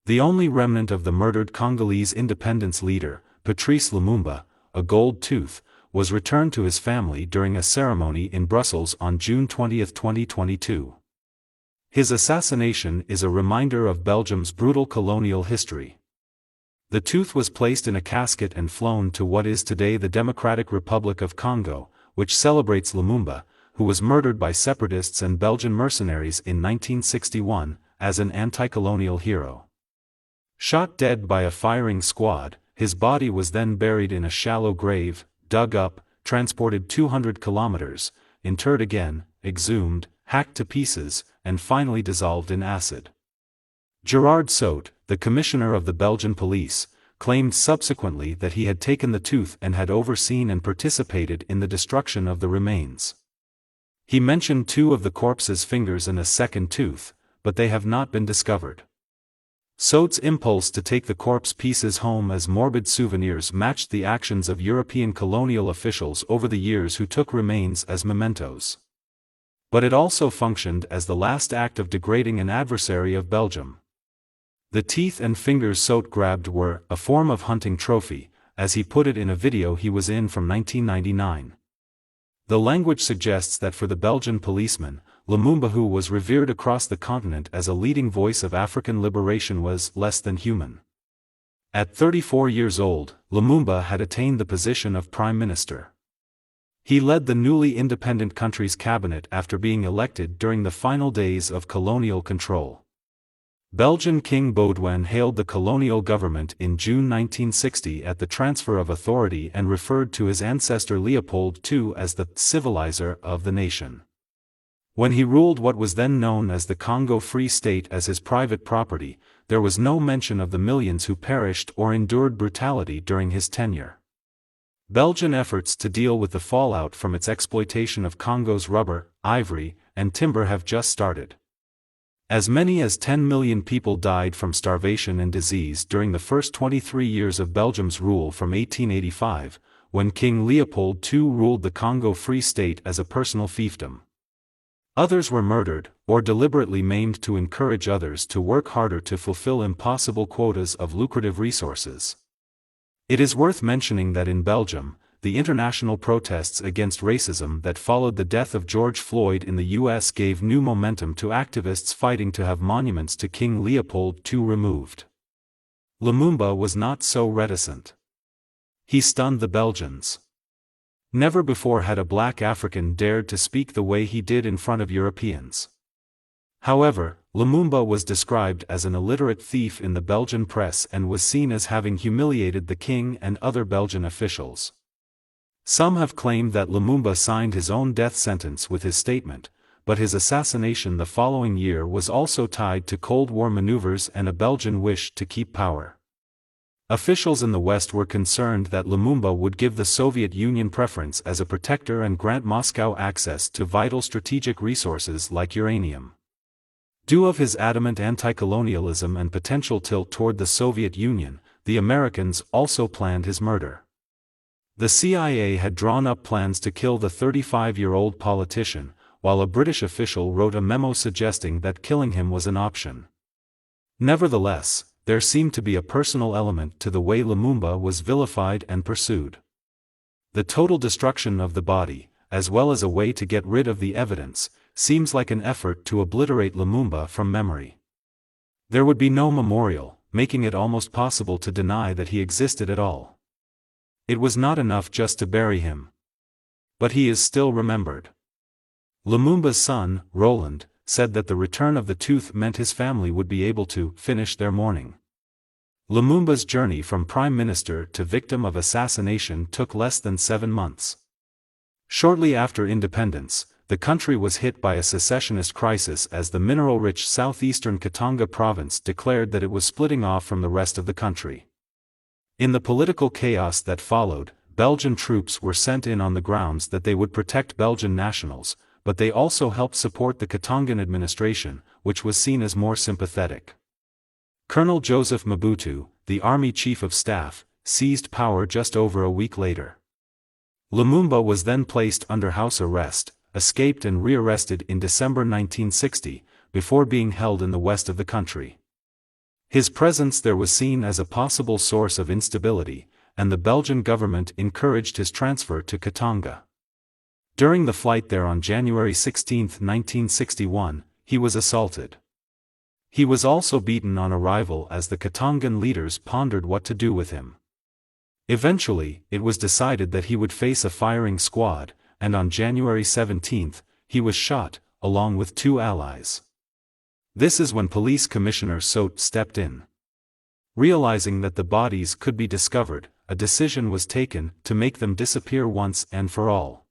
The only remnant of the murdered Congolese independence leader, Patrice Lumumba, a gold tooth, was returned to his family during a ceremony in Brussels on June 20, 2022. His assassination is a reminder of Belgium's brutal colonial history. The tooth was placed in a casket and flown to what is today the Democratic Republic of Congo, which celebrates Lumumba, who was murdered by separatists and Belgian mercenaries in 1961, as an anti-colonial hero. Shot dead by a firing squad, his body was then buried in a shallow grave, dug up, transported 200 kilometers, interred again, exhumed, hacked to pieces, and finally dissolved in acid. Gerard Sout, the commissioner of the Belgian police, claimed subsequently that he had taken the tooth and had overseen and participated in the destruction of the remains. He mentioned 2 of the corpse's fingers and a second tooth, but they have not been discovered. Sout's impulse to take the corpse pieces home as morbid souvenirs matched the actions of European colonial officials over the years who took remains as mementos. But it also functioned as the last act of degrading an adversary of Belgium. The teeth and fingers Sout grabbed were a form of hunting trophy, as he put it in a video he was in from 1999. The language suggests that for the Belgian policeman, Lumumba, who was revered across the continent as a leading voice of African liberation, was less than human. At 34 years old, Lumumba had attained the position of prime minister. He led the newly independent country's cabinet after being elected during the final days of colonial control. Belgian King Baudouin hailed the colonial government in June 1960 at the transfer of authority and referred to his ancestor Leopold II as the civilizer of the nation. When he ruled what was then known as the Congo Free State as his private property, there was no mention of the millions who perished or endured brutality during his tenure. Belgian efforts to deal with the fallout from its exploitation of Congo's rubber, ivory, and timber have just started. As many as 10 million people died from starvation and disease during the first 23 years of Belgium's rule from 1885, when King Leopold II ruled the Congo Free State as a personal fiefdom. Others were murdered, or deliberately maimed to encourage others to work harder to fulfill impossible quotas of lucrative resources. It is worth mentioning that in Belgium, the international protests against racism that followed the death of George Floyd in the U.S. gave new momentum to activists fighting to have monuments to King Leopold II removed. Lumumba was not so reticent. He stunned the Belgians. Never before had a black African dared to speak the way he did in front of Europeans. However, Lumumba was described as an illiterate thief in the Belgian press and was seen as having humiliated the king and other Belgian officials. Some have claimed that Lumumba signed his own death sentence with his statement, but his assassination the following year was also tied to Cold War maneuvers and a Belgian wish to keep power. Officials in the West were concerned that Lumumba would give the Soviet Union preference as a protector and grant Moscow access to vital strategic resources like uranium. Due of his adamant anti-colonialism and potential tilt toward the Soviet Union, the Americans also planned his murder. The CIA had drawn up plans to kill the 35-year-old politician, while a British official wrote a memo suggesting that killing him was an option. Nevertheless, there seemed to be a personal element to the way Lumumba was vilified and pursued. The total destruction of the body, as well as a way to get rid of the evidence, seems like an effort to obliterate Lumumba from memory. There would be no memorial, making it almost possible to deny that he existed at all. It was not enough just to bury him. But he is still remembered. Lumumba's son, Roland, said that the return of the tooth meant his family would be able to finish their mourning. Lumumba's journey from prime minister to victim of assassination took less than 7 months. Shortly after independence, the country was hit by a secessionist crisis as the mineral-rich southeastern Katanga province declared that it was splitting off from the rest of the country. In the political chaos that followed, Belgian troops were sent in on the grounds that they would protect Belgian nationals, but they also helped support the Katangan administration, which was seen as more sympathetic. Colonel Joseph Mobutu, the army chief of staff, seized power just over a week later. Lumumba was then placed under house arrest, escaped and rearrested in December 1960, before being held in the west of the country. His presence there was seen as a possible source of instability, and the Belgian government encouraged his transfer to Katanga. During the flight there on January 16, 1961, he was assaulted. He was also beaten on arrival as the Katangan leaders pondered what to do with him. Eventually, it was decided that he would face a firing squad, and on January 17, he was shot, along with 2 allies. This is when Police Commissioner Sote stepped in. Realizing that the bodies could be discovered, a decision was taken to make them disappear once and for all.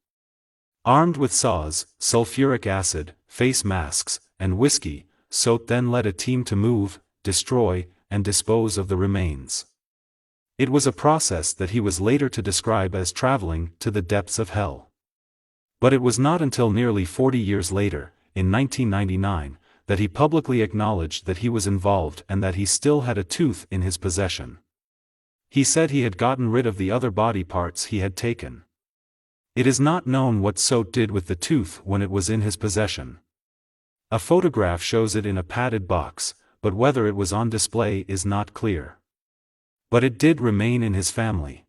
Armed with saws, sulfuric acid, face masks, and whiskey, Sote then led a team to move, destroy, and dispose of the remains. It was a process that he was later to describe as traveling to the depths of hell. But it was not until nearly 40 years later, in 1999, that he publicly acknowledged that he was involved and that he still had a tooth in his possession. He said he had gotten rid of the other body parts he had taken. It is not known what Sote did with the tooth when it was in his possession. A photograph shows it in a padded box, but whether it was on display is not clear. But it did remain in his family.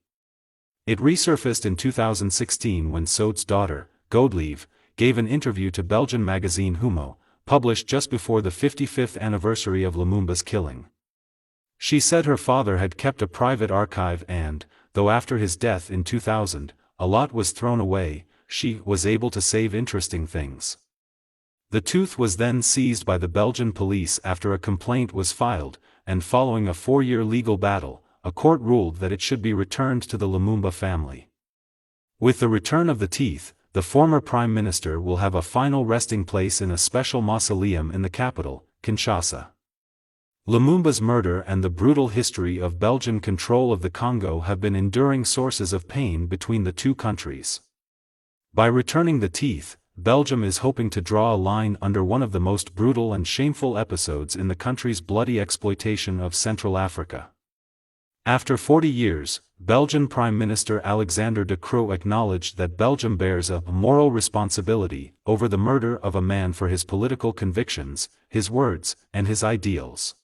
It resurfaced in 2016 when Sote's daughter, Godelieve, gave an interview to Belgian magazine Humo, published just before the 55th anniversary of Lumumba's killing. She said her father had kept a private archive and, though after his death in 2000, a lot was thrown away, she was able to save interesting things. The tooth was then seized by the Belgian police after a complaint was filed, and following a 4-year legal battle, a court ruled that it should be returned to the Lumumba family. With the return of the teeth, the former prime minister will have a final resting place in a special mausoleum in the capital, Kinshasa. Lumumba's murder and the brutal history of Belgian control of the Congo have been enduring sources of pain between the two countries. By returning the teeth, Belgium is hoping to draw a line under one of the most brutal and shameful episodes in the country's bloody exploitation of Central Africa. After 40 years, Belgian Prime Minister Alexander De Croo acknowledged that Belgium bears a moral responsibility over the murder of a man for his political convictions, his words, and his ideals.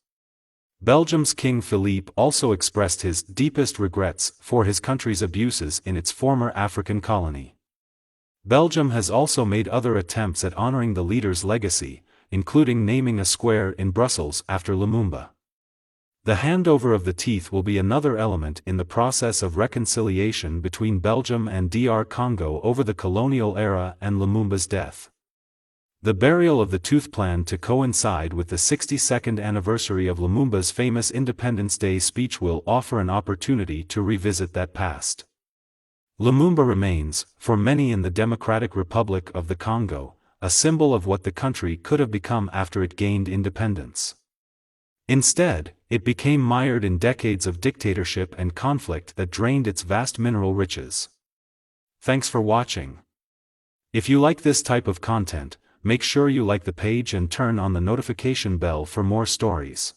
Belgium's King Philippe also expressed his deepest regrets for his country's abuses in its former African colony. Belgium has also made other attempts at honoring the leader's legacy, including naming a square in Brussels after Lumumba. The handover of the teeth will be another element in the process of reconciliation between Belgium and DR Congo over the colonial era and Lumumba's death. The burial of the tooth planned to coincide with the 62nd anniversary of Lumumba's famous Independence Day speech will offer an opportunity to revisit that past. Lumumba remains, for many in the Democratic Republic of the Congo, a symbol of what the country could have become after it gained independence. Instead, it became mired in decades of dictatorship and conflict that drained its vast mineral riches. Thanks for watching. If you like this type of content, make sure you like the page and turn on the notification bell for more stories.